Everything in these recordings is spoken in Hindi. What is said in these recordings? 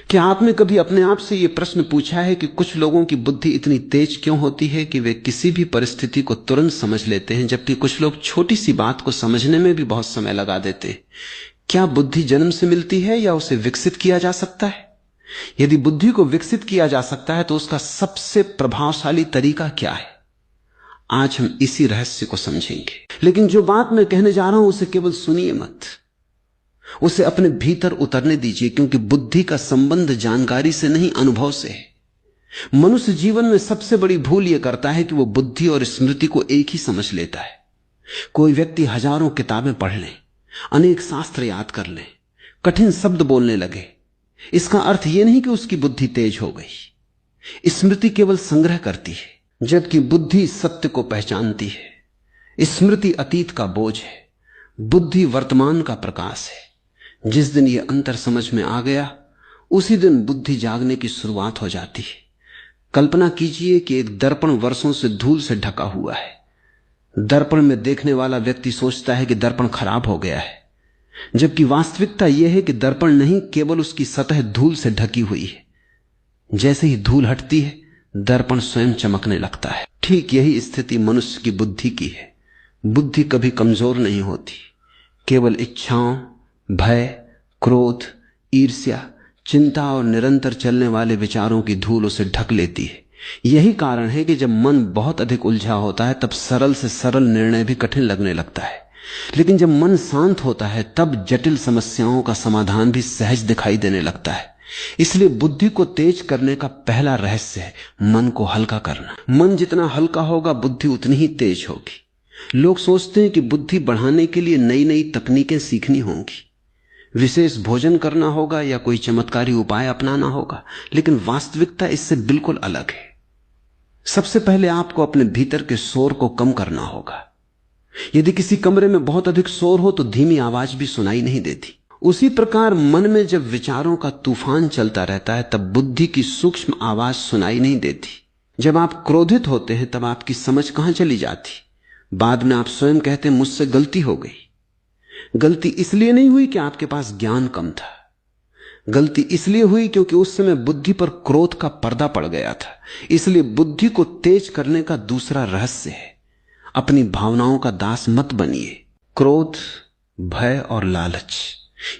क्या आपने कभी अपने आप से यह प्रश्न पूछा है कि कुछ लोगों की बुद्धि इतनी तेज क्यों होती है कि वे किसी भी परिस्थिति को तुरंत समझ लेते हैं, जबकि कुछ लोग छोटी सी बात को समझने में भी बहुत समय लगा देते हैं? क्या बुद्धि जन्म से मिलती है या उसे विकसित किया जा सकता है? यदि बुद्धि को विकसित किया जा सकता है तो उसका सबसे प्रभावशाली तरीका क्या है? आज हम इसी रहस्य को समझेंगे। लेकिन जो बात मैं कहने जा रहा हूं उसे केवल सुनिए मत, उसे अपने भीतर उतरने दीजिए, क्योंकि बुद्धि का संबंध जानकारी से नहीं, अनुभव से है। मनुष्य जीवन में सबसे बड़ी भूल यह करता है कि वो बुद्धि और स्मृति को एक ही समझ लेता है। कोई व्यक्ति हजारों किताबें पढ़ ले, अनेक शास्त्र याद कर ले, कठिन शब्द बोलने लगे, इसका अर्थ यह नहीं कि उसकी बुद्धि तेज हो गई। स्मृति केवल संग्रह करती है, जबकि बुद्धि सत्य को पहचानती है। स्मृति अतीत का बोझ है, बुद्धि वर्तमान का प्रकाश है। जिस दिन यह अंतर समझ में आ गया, उसी दिन बुद्धि जागने की शुरुआत हो जाती है। कल्पना कीजिए कि एक दर्पण वर्षों से धूल से ढका हुआ है। दर्पण में देखने वाला व्यक्ति सोचता है कि दर्पण खराब हो गया है, जबकि वास्तविकता यह है कि दर्पण नहीं, केवल उसकी सतह धूल से ढकी हुई है। जैसे ही धूल हटती है, दर्पण स्वयं चमकने लगता है। ठीक यही स्थिति मनुष्य की बुद्धि की है। बुद्धि कभी कमजोर नहीं होती, केवल इच्छाओं, भय, क्रोध, ईर्ष्या, चिंता और निरंतर चलने वाले विचारों की धूल उसे ढक लेती है। यही कारण है कि जब मन बहुत अधिक उलझा होता है तब सरल से सरल निर्णय भी कठिन लगने लगता है, लेकिन जब मन शांत होता है तब जटिल समस्याओं का समाधान भी सहज दिखाई देने लगता है। इसलिए बुद्धि को तेज करने का पहला रहस्य है मन को हल्का करना। मन जितना हल्का होगा, बुद्धि उतनी ही तेज होगी। लोग सोचते हैं कि बुद्धि बढ़ाने के लिए नई नई तकनीकें सीखनी होंगी, विशेष भोजन करना होगा या कोई चमत्कारी उपाय अपनाना होगा, लेकिन वास्तविकता इससे बिल्कुल अलग है। सबसे पहले आपको अपने भीतर के शोर को कम करना होगा। यदि किसी कमरे में बहुत अधिक शोर हो तो धीमी आवाज भी सुनाई नहीं देती। उसी प्रकार मन में जब विचारों का तूफान चलता रहता है तब बुद्धि की सूक्ष्म आवाज सुनाई नहीं देती। जब आप क्रोधित होते हैं तब आपकी समझ कहां चली जाती? बाद में आप स्वयं कहते हैं मुझसे गलती हो गई। गलती इसलिए नहीं हुई कि आपके पास ज्ञान कम था, गलती इसलिए हुई क्योंकि उस समय बुद्धि पर क्रोध का पर्दा पड़ गया था। इसलिए बुद्धि को तेज करने का दूसरा रहस्य है, अपनी भावनाओं का दास मत बनिए। क्रोध, भय और लालच,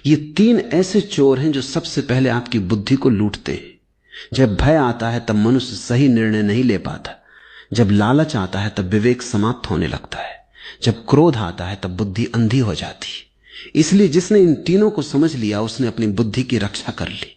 ये तीन ऐसे चोर हैं जो सबसे पहले आपकी बुद्धि को लूटते हैं। जब भय आता है तब मनुष्य सही निर्णय नहीं ले पाता। जब लालच आता है तब विवेक समाप्त होने लगता है। जब क्रोध आता है तब बुद्धि अंधी हो जाती है। इसलिए जिसने इन तीनों को समझ लिया उसने अपनी बुद्धि की रक्षा कर ली।